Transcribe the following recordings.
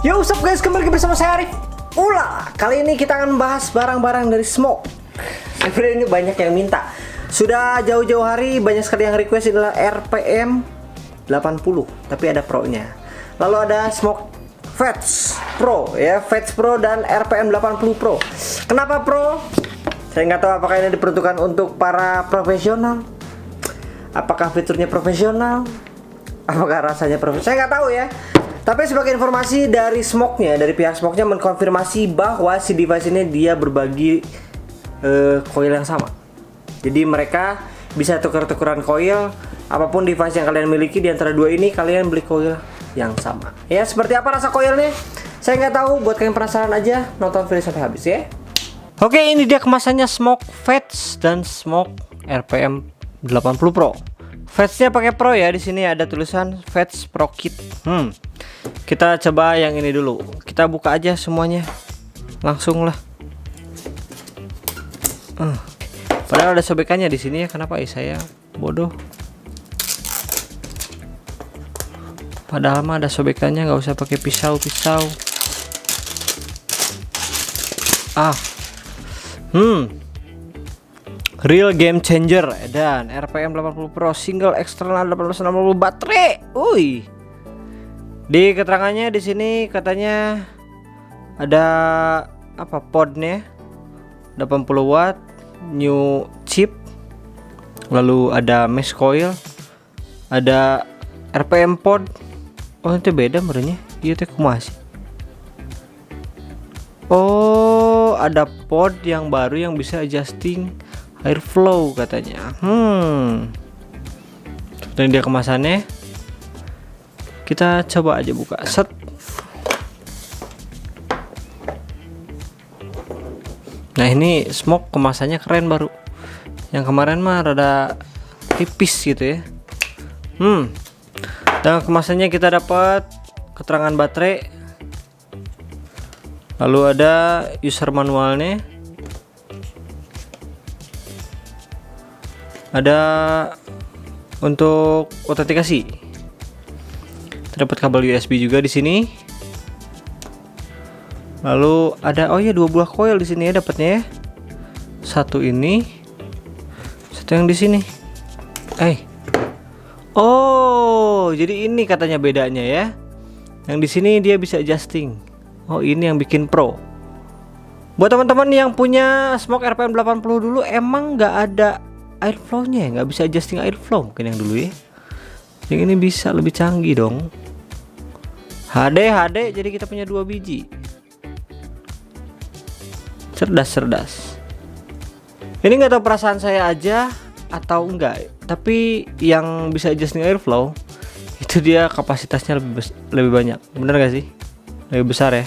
Yo, what's up guys, kembali lagi bersama saya Arif. Kali ini kita akan membahas barang-barang dari Smoke. Sebenarnya ini banyak yang minta. Sudah jauh-jauh hari banyak sekali yang request adalah RPM 80, tapi ada Pro-nya. Lalu ada Smoke Fats Pro ya, Fats Pro dan RPM 80 Pro. Kenapa Pro? Saya nggak tahu apakah ini diperuntukkan untuk para profesional. Apakah fiturnya profesional? Apakah rasanya profesional? Saya nggak tahu ya. Tapi sebagai informasi dari Smoke-nya, dari pihak Smoke-nya mengkonfirmasi bahwa si device ini dia berbagi coil yang sama. Jadi mereka bisa tukar-tukeran coil. Apapun device yang kalian miliki di antara dua ini, kalian beli coil yang sama. Ya, seperti apa rasa coilnya? Saya nggak tahu. Buat kalian penasaran aja, nonton video sampai habis ya. Oke, ini dia kemasannya Smoke Fats dan Smoke RPM 80 Pro. Fats-nya pakai Pro ya. Di sini ada tulisan Fats Pro Kit. Kita coba yang ini dulu. Kita buka aja semuanya. Langsung lah. Padahal ada sobekannya di sini ya. Kenapa saya bodoh? Padahal mah ada sobekannya, nggak usah pakai pisau-pisau. Real game changer dan RPM 80 Pro single eksternal 1860 baterai. Di keterangannya di sini katanya ada apa podnya 80 watt, new chip, lalu ada mesh coil, ada RPM pod. Oh, itu beda merenya. Iya teh kumaha sih? Oh, ada pod yang baru yang bisa adjusting airflow katanya. Ini dia kemasannya. Kita coba aja buka. Set. Nah, ini Smoke kemasannya keren baru. Yang kemarin mah rada tipis gitu ya. Dan kemasannya kita dapat keterangan baterai. Lalu ada user manualnya. Ada untuk autentikasi. Terdapat kabel USB juga di sini. Lalu ada dua buah coil di sini ya dapatnya ya. Satu ini, satu yang di sini. Oh, jadi ini katanya bedanya ya. Yang di sini dia bisa adjusting. Oh, ini yang bikin Pro. Buat teman-teman yang punya Smoke RPM 80 dulu emang nggak ada airflow-nya, nggak bisa adjusting airflow mungkin yang dulu ya. Yang ini bisa lebih canggih dong. HD, jadi kita punya 2 biji. Cerdas. Ini nggak tahu perasaan saya aja atau enggak, tapi yang bisa adjusting airflow itu dia kapasitasnya lebih banyak. Bener gak sih? Lebih besar ya,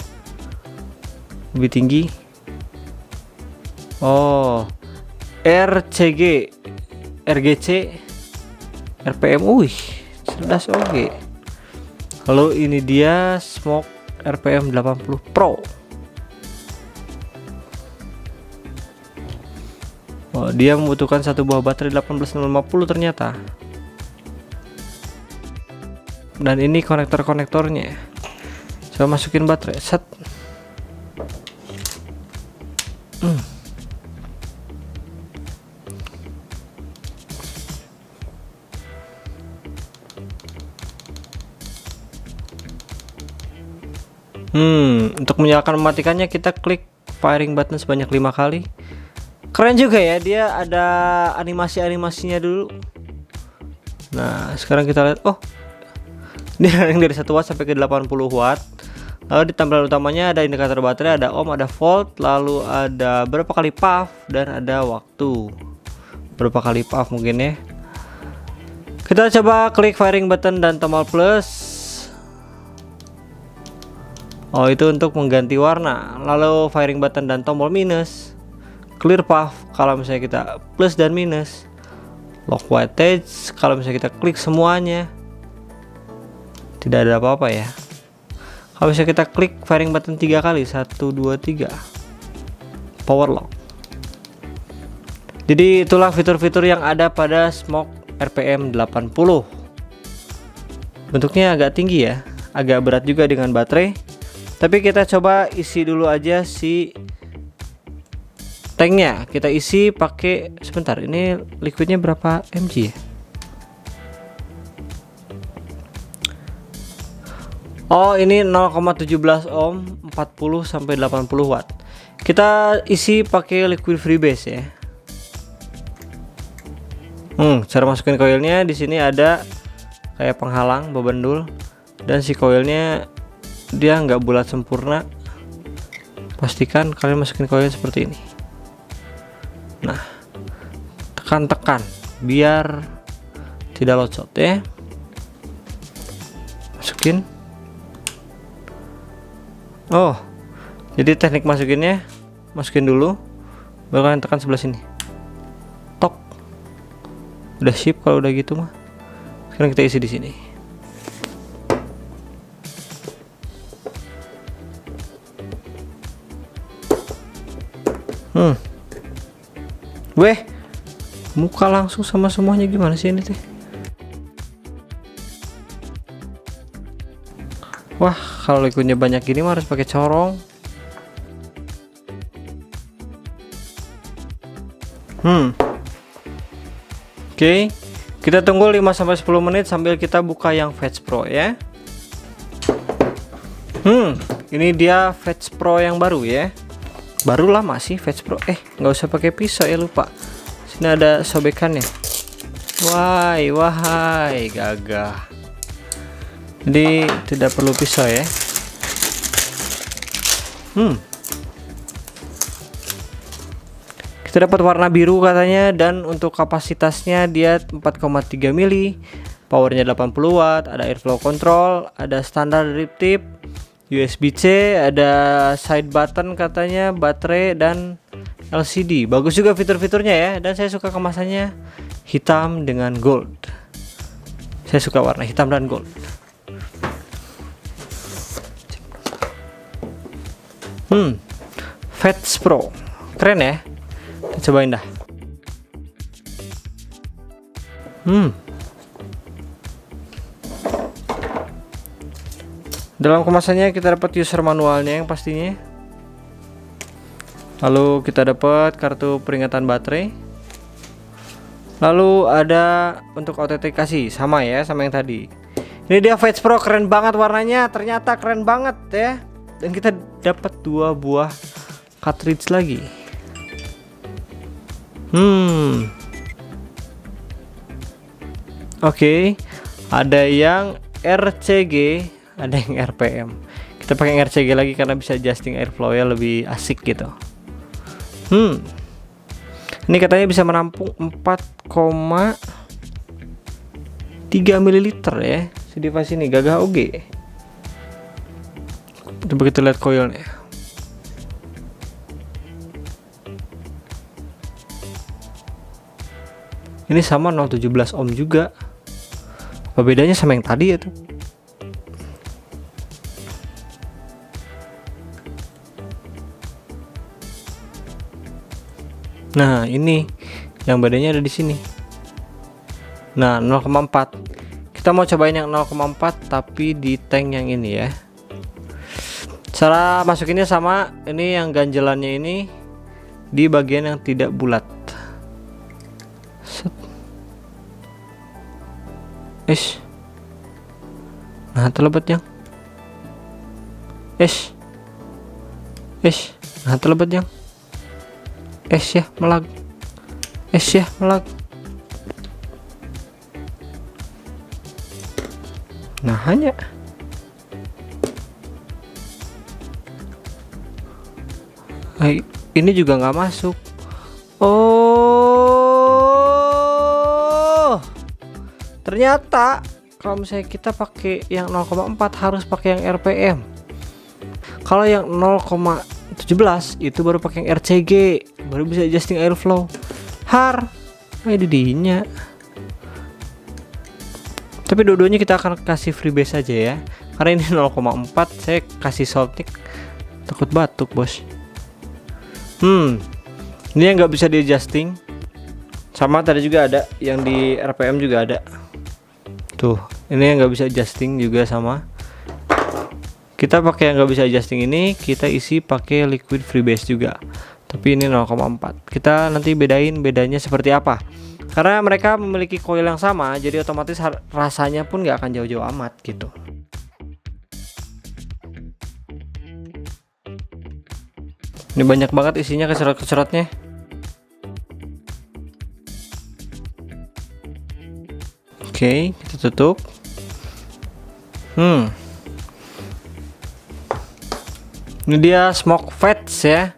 lebih tinggi. Oh, RGC, RPM, cerdas. Oke. Lalu ini dia Smoke RPM 80 Pro. Oh, dia membutuhkan satu buah baterai 1850 ternyata. Dan ini konektornya. Coba masukin baterai. Set. Untuk menyalakan mematikannya kita klik firing button sebanyak 5 kali. Keren juga ya, dia ada animasinya dulu. Nah, sekarang kita lihat. Dia yang dari 1 watt sampai ke 80 watt. Lalu di tampilan utamanya ada indikator baterai, ada ohm, ada volt, lalu ada berapa kali puff dan ada waktu. Berapa kali puff mungkin ya. Kita coba klik firing button dan tombol plus. Oh, itu untuk mengganti warna. Lalu firing button dan tombol minus. Clear puff kalau misalnya kita plus dan minus. Lock wattage kalau misalnya kita klik semuanya. Tidak ada apa-apa ya. Kalau misalnya kita klik firing button 3 kali, 1 2 3. Power lock. Jadi itulah fitur-fitur yang ada pada Smoke RPM 80. Bentuknya agak tinggi ya, agak berat juga dengan baterai. Tapi kita coba isi dulu aja si tanknya. Kita isi pakai, sebentar, ini liquidnya berapa mg ya? Oh, ini 0,17 ohm, 40 sampai 80 watt. Kita isi pakai liquid freebase ya. Cara masukin koilnya di sini ada kayak penghalang bebendul, dan si koilnya dia nggak bulat sempurna. Pastikan kalian masukin koil seperti ini. Nah, tekan-tekan biar tidak locot ya. Masukin. Oh, jadi teknik masukinnya, masukin dulu, baru kalian tekan sebelah sini. Tok. Udah sip kalau udah gitu mah. Sekarang kita isi di sini. Weh, muka langsung sama semuanya, gimana sih ini teh? Wah, kalau liquidnya banyak gini mah harus pakai corong. Oke, kita tunggu 5-10 menit sambil kita buka yang Fetch Pro ya. Ini dia Fetch Pro yang baru ya. Baru lama sih Fetch Pro. Nggak usah pakai pisau ya, lupa. Sini ada sobekannya. Wahai gagah. Jadi tidak perlu pisau ya. Kita dapat warna biru katanya, dan untuk kapasitasnya dia 4,3 mili, powernya 80 watt, ada airflow control, ada standar drip tip, USB-C, ada side button katanya, baterai, dan LCD. Bagus juga fitur-fiturnya ya, dan saya suka kemasannya hitam dengan gold. Saya suka warna hitam dan gold. Fetch Pro keren ya, kita cobain dah. Dalam kemasannya kita dapat user manualnya yang pastinya, lalu kita dapat kartu peringatan baterai, lalu ada untuk autentikasi, sama ya sama yang tadi. Ini dia Fetch Pro, keren banget warnanya, ternyata keren banget ya. Dan kita dapat 2 buah cartridge lagi. Oke, ada yang RCG, ada yang RPM. Kita pakai yang RCG lagi karena bisa adjusting airflow ya, lebih asik gitu. Ini katanya bisa menampung 4,3 ml ya. Si device ini gagah oge. Coba kita lihat koilnya. Ini sama 0,17 ohm juga. Apa bedanya sama yang tadi ya tuh? Nah, ini yang bedanya ada di sini. Nah, 0,4. Kita mau cobain yang 0,4 tapi di tank yang ini ya. Cara masukinnya sama, ini yang ganjelannya ini di bagian yang tidak bulat. Nah, terlebat yang. Nah, terlebat yang. Ya, melag. Ya, melag. Nah, hanya. Ini juga nggak masuk. Oh, ternyata kalau misalnya kita pakai yang 0,4 harus pakai yang RPM. Kalau yang 0,17 itu baru pakai yang RCG, baru bisa adjusting airflow. Didinya. Tapi dua-duanya kita akan kasih freebase aja ya. Karena ini 0,4, saya kasih Soltnik, takut batuk bos. Ini yang nggak bisa di adjusting. Sama tadi juga ada yang di RPM juga ada. Tuh, ini yang nggak bisa adjusting juga sama. Kita pakai yang nggak bisa adjusting ini, kita isi pakai liquid freebase juga. Tapi ini 0,4. Kita nanti bedain bedanya seperti apa. Karena mereka memiliki coil yang sama, jadi otomatis rasanya pun nggak akan jauh-jauh amat gitu. Ini banyak banget isinya, kecerot-kecerotnya. Oke, kita tutup. Ini dia smoke fats ya.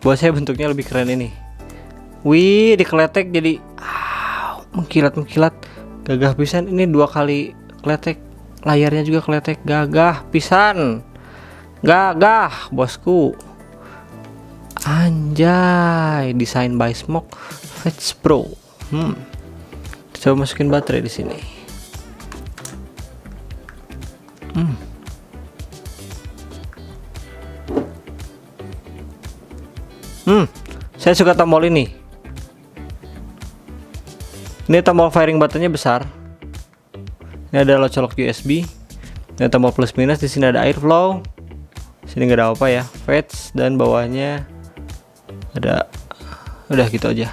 Buat saya bentuknya lebih keren ini. Wih, dikeletek jadi mengkilat-mengkilat. Gagah pisan, ini 2 kali kletek. Layarnya juga kletek, gagah pisan. Gagah, bosku. Anjay, design by Smoke Fats Pro. Coba masukin baterai di sini. Saya suka tombol ini. Ini tombol firing buttonnya besar. Ini ada locolok USB. Ini tombol plus minus. Di sini ada airflow. Sini nggak ada apa ya. Fats dan bawahnya ada. Udah gitu aja.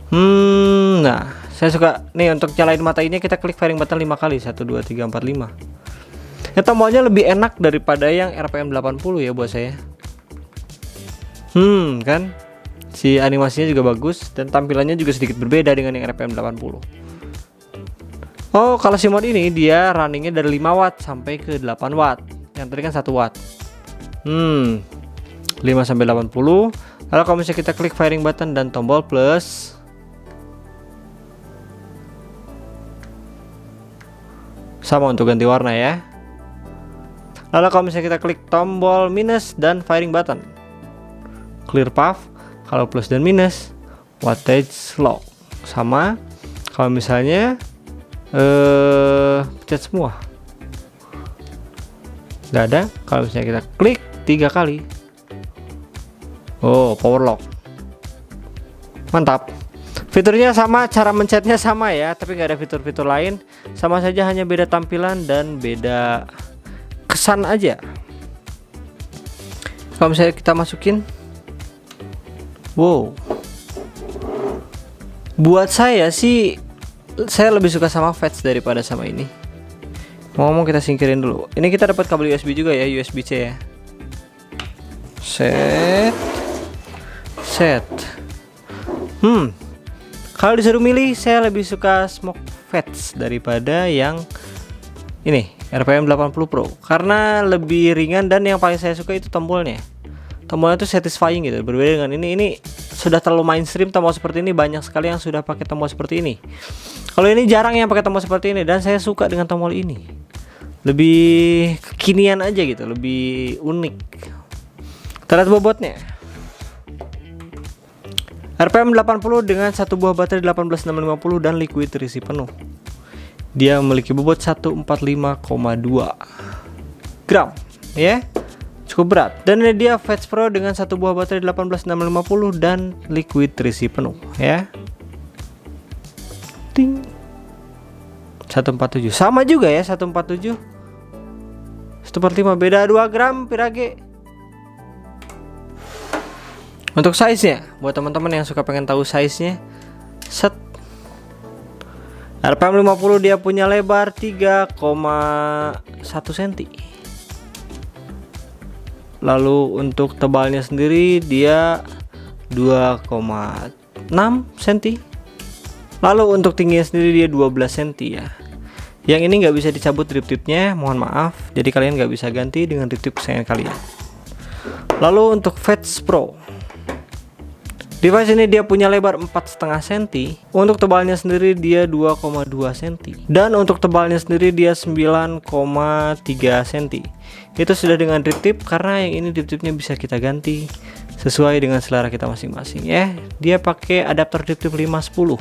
Nah, saya suka nih untuk nyalain mata ini kita klik firing button 5 kali. 1 2 3 4 5. Ya, tombolnya lebih enak daripada yang RPM 80 ya buat saya. Kan? Si animasinya juga bagus dan tampilannya juga sedikit berbeda dengan yang RPM 80. Oh, kalau si mode ini dia runningnya dari 5 watt sampai ke 8 watt. Yang tadi kan 1 watt. 5 sampai 80. Lalu kalau misalnya kita klik firing button dan tombol plus, sama untuk ganti warna ya. Lalu kalau misalnya kita klik tombol minus dan firing button, clear path. Kalau plus dan minus, wattage lock. Sama kalau misalnya pencet semua, nggak ada. Kalau misalnya kita klik 3 kali, oh, power lock. Mantap. Fiturnya sama, cara mencetnya sama ya, tapi nggak ada fitur-fitur lain. Sama saja, hanya beda tampilan dan beda kesan aja. Kalau misalnya kita masukin, wow, buat saya sih, saya lebih suka sama Fats daripada sama ini. Ngomong kita singkirin dulu. Ini kita dapat kabel USB juga ya, USB-C ya. Set. Kalau disuruh milih, saya lebih suka Smoke Fats daripada yang ini RPM 80 Pro karena lebih ringan, dan yang paling saya suka itu tombolnya. Tombolnya tuh satisfying gitu. Berbeda dengan ini sudah terlalu mainstream tombol seperti ini. Banyak sekali yang sudah pakai tombol seperti ini. Kalau ini jarang yang pakai tombol seperti ini, dan saya suka dengan tombol ini. Lebih kekinian aja gitu, lebih unik. Kita lihat bobotnya. RPM 80 dengan satu buah baterai 18650 dan liquid terisi penuh. Dia memiliki bobot 145,2 gram ya. Cukup berat. Dan ini dia Fats Pro dengan satu buah baterai 18650 dan liquid terisi penuh ya. Ting. 147. Sama juga ya, 147. 145, beda 2 gram pirage. Untuk size-nya, buat teman-teman yang suka pengen tahu size-nya, set. RPM 50 dia punya lebar 3,1 cm. Lalu untuk tebalnya sendiri dia 2,6 cm. Lalu untuk tingginya sendiri dia 12 cm ya. Yang ini nggak bisa dicabut drip tip-nya, mohon maaf. Jadi kalian nggak bisa ganti dengan drip tip kesayangan kalian. Lalu untuk Fats Pro, device ini dia punya lebar 4,5 cm. Untuk tebalnya sendiri dia 2,2 cm. Dan untuk tebalnya sendiri dia 9,3 cm. Itu sudah dengan drip tip, karena yang ini drip tipnya bisa kita ganti sesuai dengan selera kita masing-masing ya. Dia pakai adapter drip tip 510.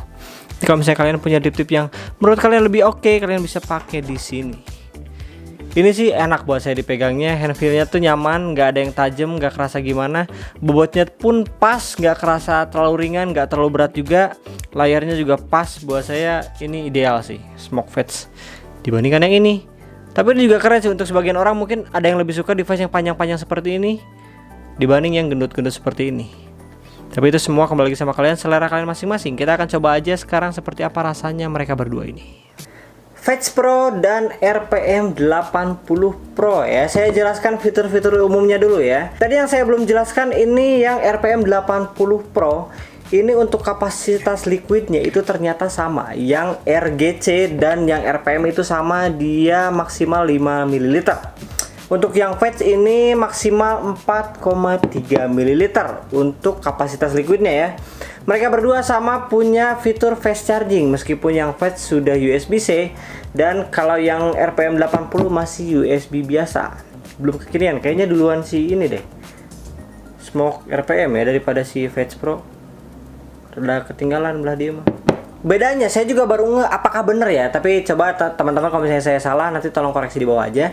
Jadi kalau misalnya kalian punya drip tip yang menurut kalian lebih oke, kalian bisa pakai di sini. Ini sih enak buat saya dipegangnya, handfeel-nya tuh nyaman, nggak ada yang tajam, nggak kerasa gimana. Bobotnya pun pas, nggak kerasa terlalu ringan, nggak terlalu berat juga. Layarnya juga pas, buat saya ini ideal sih Smoke Fats dibandingkan yang ini. Tapi ini juga keren sih untuk sebagian orang, mungkin ada yang lebih suka device yang panjang-panjang seperti ini dibanding yang gendut-gendut seperti ini. Tapi itu semua kembali lagi sama kalian, selera kalian masing-masing. Kita akan coba aja sekarang seperti apa rasanya mereka berdua ini. Fetch Pro dan RPM 80 Pro ya. Saya jelaskan fitur-fitur umumnya dulu ya. Tadi yang saya belum jelaskan ini yang RPM 80 Pro. Ini untuk kapasitas liquidnya itu ternyata sama. Yang RGC dan yang RPM itu sama, dia maksimal 5 ml. Untuk yang Fetch ini maksimal 4,3 ml untuk kapasitas liquidnya ya. Mereka berdua sama punya fitur fast charging, meskipun yang Fetch sudah USB-C dan kalau yang RPM 80 masih USB biasa. Belum kekinian, kayaknya duluan si ini deh, Smoke RPM ya daripada si Fetch Pro. Udah ketinggalan belah dia mah. Bedanya saya juga baru nge apakah bener ya, tapi coba teman-teman kalau misalnya saya salah nanti tolong koreksi di bawah aja.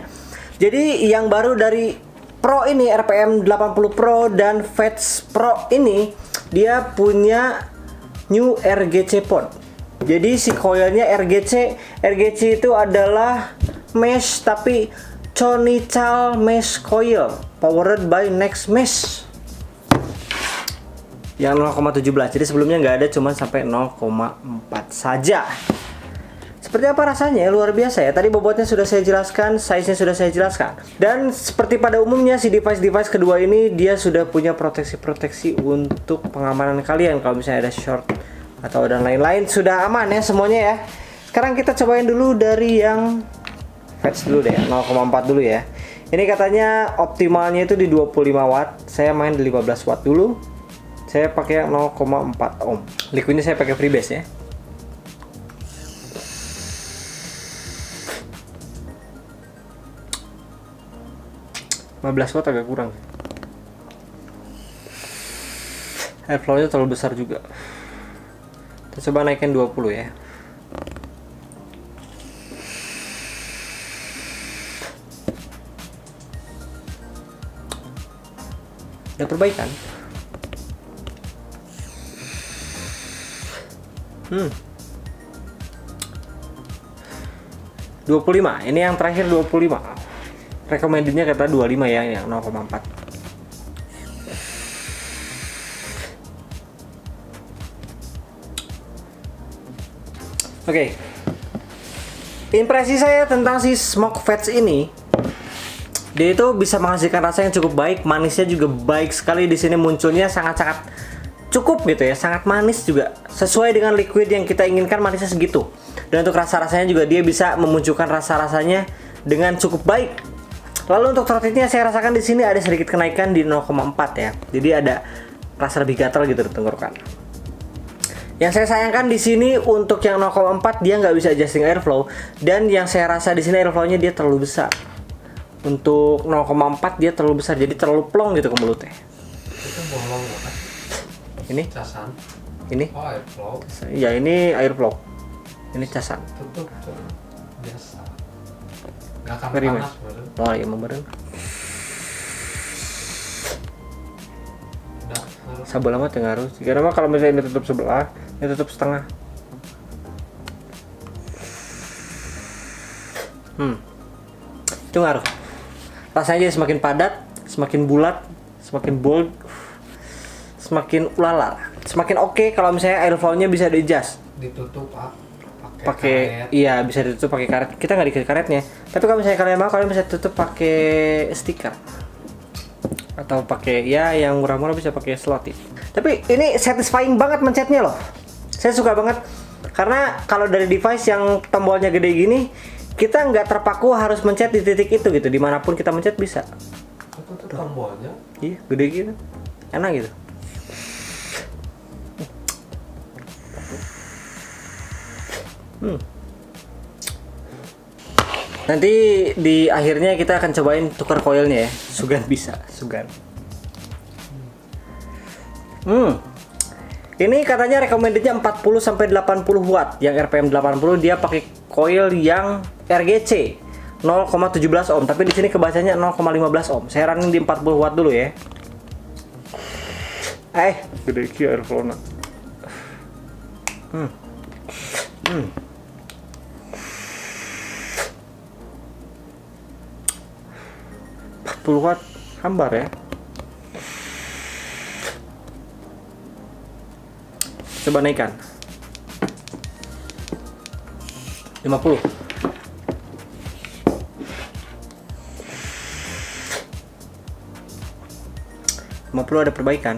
Jadi yang baru dari Pro ini, RPM 80 Pro dan Fetch Pro ini, dia punya new RGC port. Jadi si coilnya RGC itu adalah mesh tapi conical mesh coil powered by Next Mesh yang 0,17. Jadi sebelumnya nggak ada, cuma sampai 0,4 saja. Seperti apa rasanya? Luar biasa ya. Tadi bobotnya sudah saya jelaskan, size-nya sudah saya jelaskan. Dan seperti pada umumnya si device-device kedua ini, dia sudah punya proteksi-proteksi untuk pengamanan kalian. Kalau misalnya ada short atau dan lain-lain, sudah aman ya semuanya ya. Sekarang kita cobain dulu dari yang Fetch dulu deh, 0,4 dulu ya. Ini katanya optimalnya itu di 25 watt. Saya main di 15 watt dulu. Saya pakai yang 0,4 ohm. Liquidnya saya pakai freebase ya. Watt agak kurang. Airflow-nya terlalu besar juga. Kita coba naikkan 20 ya. Ada perbaikan. 25. Ini yang terakhir 25. Recommendednya kata 25 ya, yang 0,4. Oke. Impresi saya tentang si Smoke Fetch ini, dia itu bisa menghasilkan rasa yang cukup baik, manisnya juga baik sekali. Di sini munculnya sangat-sangat cukup gitu ya, sangat manis juga, sesuai dengan liquid yang kita inginkan, manisnya segitu. Dan untuk rasa-rasanya juga dia bisa memunculkan rasa-rasanya dengan cukup baik. Lalu untuk throttlednya saya rasakan di sini ada sedikit kenaikan di 0,4 ya. Jadi ada rasa lebih gatal gitu di tenggorokan. Yang saya sayangkan di sini untuk yang 0,4 dia nggak bisa adjusting airflow, dan yang saya rasa di sini airflow-nya dia terlalu besar. Untuk 0,4 dia terlalu besar, jadi terlalu plong gitu ke mulutnya. Itu bolong kan? Ini? Casan. Ini? Oh, airflow. Ya ini airflow. Ini casan. Tutup tuh. Biasa. Gak akan Ngeri, panas Mas. baru. Oh iya memberen. Udah. Sebelah mah tengaruh. Karena mah kalau misalnya ini tutup sebelah, ini tutup setengah. Itu ngaruh. Rasanya jadi semakin padat, semakin bulat, semakin bold, semakin ulala, semakin oke kalau misalnya airflow-nya bisa di-adjust. Ditutup Pakai iya bisa ditutup pakai karet. Kita nggak dikasih karetnya. Tapi kalau misalnya kalian mau, kalian bisa tutup pakai stiker. Atau pakai ya yang murah-murah bisa pakai slot itu. Tapi ini satisfying banget mencetnya loh. Saya suka banget karena kalau dari device yang tombolnya gede gini, kita nggak terpaku harus mencet di titik itu gitu. Dimanapun kita mencet bisa. Itu tuh tombolnya. Iya, gede gitu. Enak gitu. Nanti di akhirnya kita akan cobain tukar coilnya ya. Sugan bisa, sugan. Ini katanya recommendednya 40 sampai 80 watt. Yang RPM 80 dia pakai coil yang RGC 0,17 ohm, tapi di sini kebacanya 0,15 ohm. Saya running di 40 watt dulu ya. Gede ki airflow-na. watt hambar ya. Coba naikkan 50. Ada perbaikan.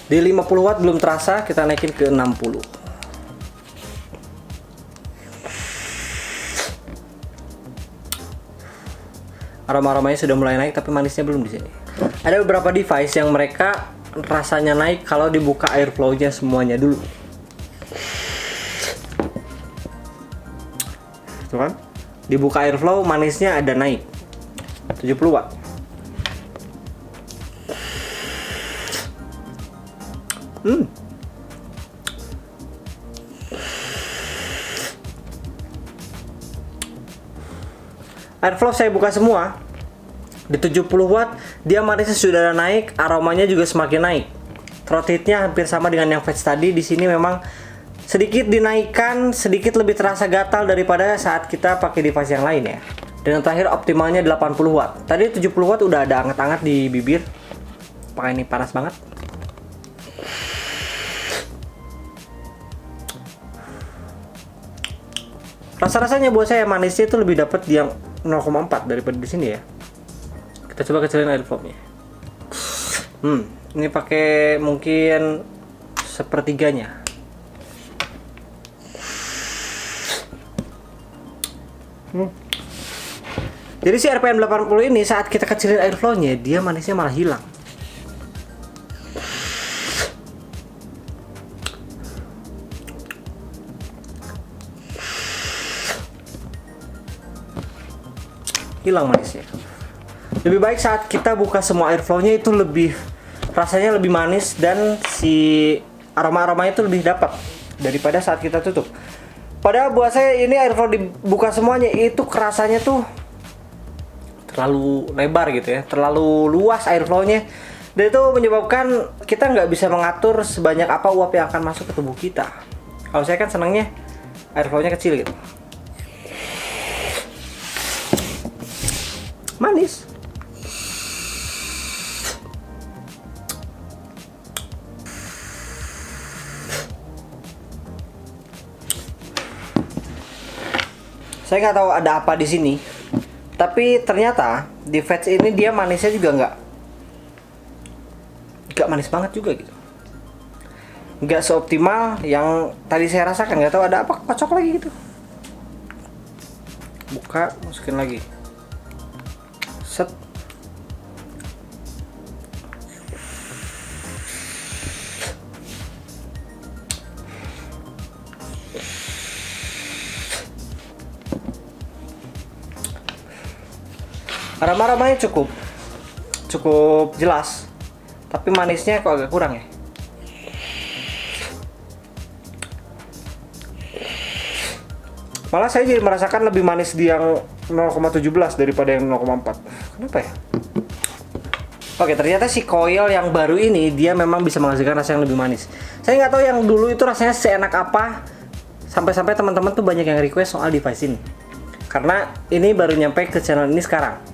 Di 50 watt belum terasa, kita naikin ke 60. Aroma-aromanya sudah mulai naik, tapi manisnya belum di sini. Ada beberapa device yang mereka rasanya naik kalau dibuka airflow-nya semuanya dulu. Tuh kan? Dibuka airflow, manisnya ada naik 70 watt. Airflow saya buka semua. Di 70 watt dia manisnya sudah naik, aromanya juga semakin naik. Throat heat-nya hampir sama dengan yang fetch tadi. Di sini memang sedikit dinaikkan, sedikit lebih terasa gatal daripada saat kita pakai device yang lain ya. Dan yang terakhir optimalnya 80 watt. Tadi 70 watt udah ada anget-anget di bibir. Apakah ini panas banget? Rasa-rasanya buat saya manisnya itu lebih dapat di yang 0,4 daripada di sini ya. Kita coba kecilin airflow-nya. Ini pakai mungkin sepertiganya. Jadi si RPM 80 ini saat kita kecilin airflow-nya, dia manisnya malah hilang. Hilang manisnya. Lebih baik saat kita buka semua airflow-nya itu lebih rasanya lebih manis dan si aroma-aromanya itu lebih dapat daripada saat kita tutup. Padahal buat saya ini airflow dibuka semuanya itu kerasanya tuh terlalu lebar gitu ya, terlalu luas airflow-nya. Dan itu menyebabkan kita nggak bisa mengatur sebanyak apa uap yang akan masuk ke tubuh kita. Kalau saya kan senangnya airflow-nya kecil gitu. Manis. Saya nggak tahu ada apa di sini, tapi ternyata di Fetch ini dia manisnya juga nggak manis banget juga gitu. Nggak seoptimal yang tadi saya rasakan. Nggak tahu ada apa, kocok lagi gitu. Buka, masukin lagi. Set. Aroma-aromanya cukup jelas, tapi manisnya kok agak kurang ya. Malah saya jadi merasakan lebih manis di yang 0,17 daripada yang 0,4. Kenapa ya? Oke, ternyata si coil yang baru ini dia memang bisa menghasilkan rasa yang lebih manis. Saya nggak tahu yang dulu itu rasanya seenak apa, sampai-sampai teman-teman tuh banyak yang request soal device ini. Karena ini baru nyampe ke channel ini sekarang.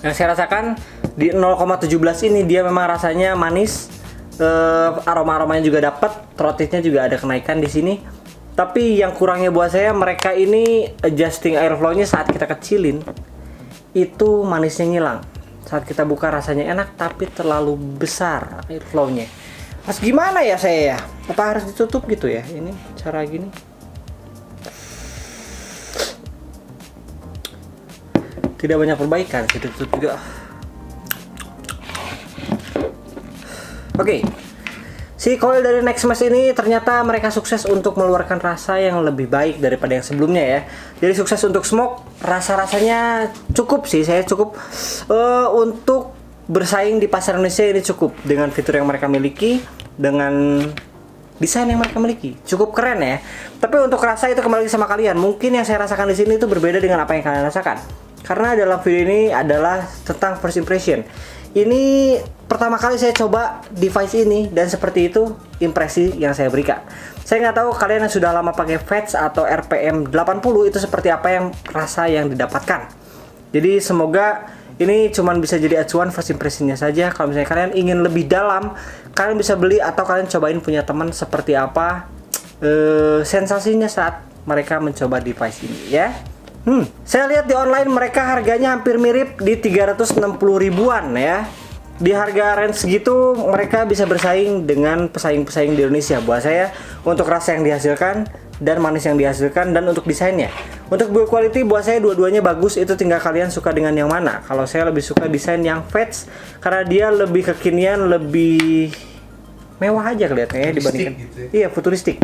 Yang saya rasakan di 0,17 ini dia memang rasanya manis, aroma-aromanya juga dapat, throat heat-nya juga ada kenaikan di sini. Tapi yang kurangnya buat saya, mereka ini adjusting airflow-nya saat kita kecilin itu manisnya ngilang. Saat kita buka rasanya enak, tapi terlalu besar airflow-nya. Mas gimana ya saya ya? Apa harus ditutup gitu ya? Ini cara gini. Tidak banyak perbaikan, kita tutup juga. Oke. Si coil dari Nextmas ini ternyata mereka sukses untuk mengeluarkan rasa yang lebih baik daripada yang sebelumnya ya. Jadi sukses untuk smoke, rasa-rasanya cukup sih, saya cukup untuk bersaing di pasar Indonesia ini cukup dengan fitur yang mereka miliki, dengan desain yang mereka miliki. Cukup keren ya. Tapi untuk rasa itu kembali sama kalian. Mungkin yang saya rasakan di sini itu berbeda dengan apa yang kalian rasakan. Karena dalam video ini adalah tentang first impression. Ini pertama kali saya coba device ini dan seperti itu impresi yang saya berikan. Saya nggak tahu kalian yang sudah lama pakai Fetch atau RPM 80 itu seperti apa yang rasa yang didapatkan. Jadi semoga ini cuman bisa jadi acuan first impressionnya saja. Kalau misalnya kalian ingin lebih dalam, kalian bisa beli atau kalian cobain punya teman seperti apa sensasinya saat mereka mencoba device ini ya. Saya lihat di online mereka harganya hampir mirip di 360 ribuan ya. Di harga range segitu mereka bisa bersaing dengan pesaing-pesaing di Indonesia. Buat saya untuk rasa yang dihasilkan dan manis yang dihasilkan dan untuk desainnya. Untuk build quality buat saya dua-duanya bagus, itu tinggal kalian suka dengan yang mana. Kalau saya lebih suka desain yang Fetch karena dia lebih kekinian, lebih mewah aja kelihatannya ya dibandingkan. Gitu ya? Iya, futuristik.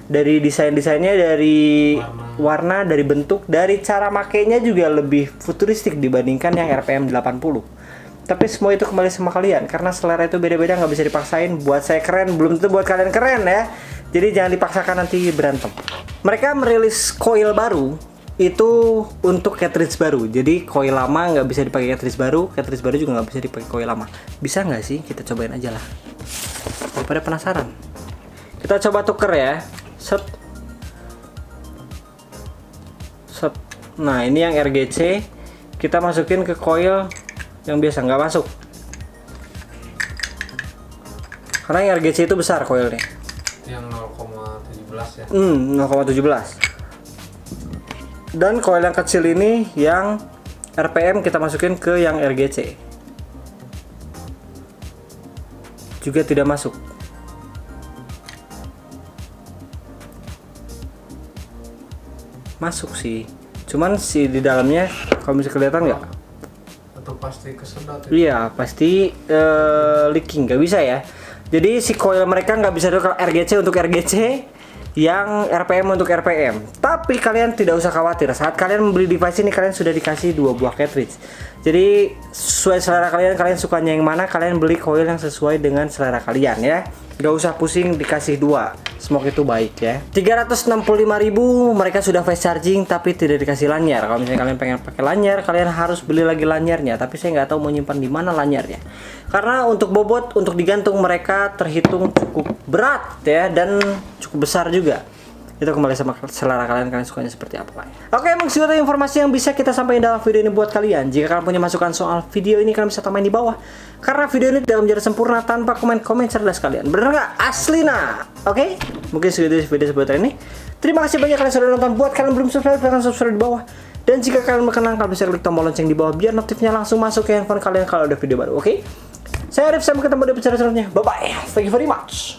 Dari desainnya, dari warna, dari bentuk, dari cara makainya juga lebih futuristik dibandingkan yang RPM 80. Tapi semua itu kembali sama kalian karena selera itu beda-beda, nggak bisa dipaksain. Buat saya keren, belum tentu buat kalian keren ya. Jadi jangan dipaksakan nanti berantem. Mereka merilis coil baru itu untuk cartridge baru. Jadi coil lama nggak bisa dipakai cartridge baru juga nggak bisa dipakai coil lama. Bisa nggak sih? Kita cobain aja lah. Daripada penasaran. Kita coba tuker ya. Set. Nah ini yang RGC, kita masukin ke coil yang biasa, nggak masuk karena yang RGC itu besar coilnya, yang 0,17 ya. 0,17. Dan coil yang kecil ini yang RPM kita masukin ke yang RGC juga tidak masuk. Masuk sih, cuman si di dalamnya kalau bisa kelihatan nggak? Atau pasti kesedot ya? Iya, pasti leaking, nggak bisa ya. Jadi si coil mereka nggak bisa untuk RGC untuk RGC, yang RPM untuk RPM. Tapi kalian tidak usah khawatir, saat kalian membeli device ini kalian sudah dikasih 2 buah cartridge. Jadi sesuai selera kalian, kalian sukanya yang mana, kalian beli coil yang sesuai dengan selera kalian ya. Gak usah pusing dikasih 2. Smoke itu baik ya. 365.000 mereka sudah fast charging tapi tidak dikasih lanyar. Kalau misalnya kalian pengen pakai lanyar, kalian harus beli lagi lanyarnya. Tapi saya nggak tahu mau nyimpan di mana lanyarnya. Karena untuk bobot, untuk digantung mereka terhitung cukup berat ya dan cukup besar juga. Itu kembali sama selera kalian sukanya seperti apa. Oke, emang sudah informasi yang bisa kita sampaikan dalam video ini buat kalian. Jika kalian punya masukan soal video ini, kalian bisa tambahin di bawah. Karena video ini tidak menjadi sempurna tanpa komen-komen cerdas kalian. Bener nggak? Asli nah. Oke, mungkin segitu video seputar ini. Terima kasih banyak kalian sudah nonton. Buat kalian belum subscribe, silahkan subscribe di bawah. Dan jika kalian berkenan, kalian bisa klik tombol lonceng di bawah biar notifnya langsung masuk ke handphone kalian kalau ada video baru. Oke? Saya Arif, sampai ketemu di episode selanjutnya. Bye bye. Thank you very much.